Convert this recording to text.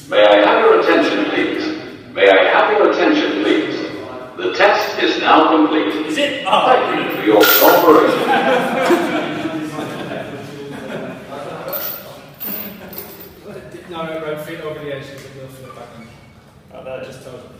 May I have your attention, please? May I have your attention, please? The test is now complete. Is it? Thank you for your cooperation. No, I wrote feet over the edge, but we'll flip back on. Oh, that just told you.